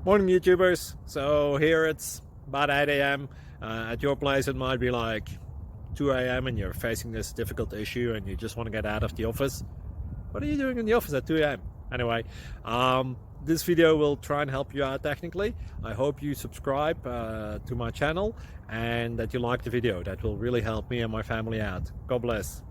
Morning YouTubers. So here it's about 8 a.m. At your place it might be like 2 a.m. and you're facing this difficult issue and you just want to get out of the office. What are you doing in the office at 2 a.m.? Anyway, this video will try and help you out technically. I hope you subscribe to my channel and that you like the video. That will really help me and my family out. God bless.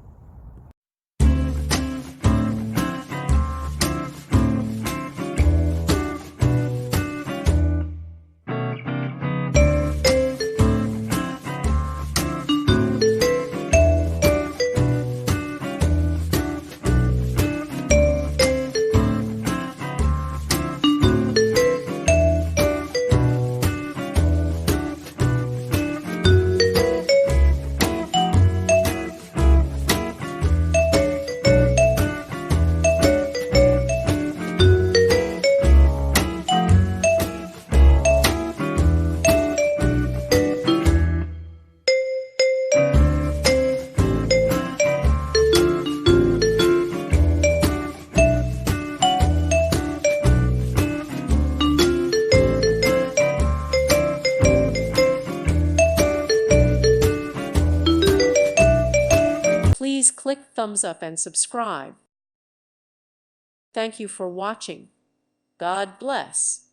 Please click thumbs up and subscribe. Thank you for watching. God bless.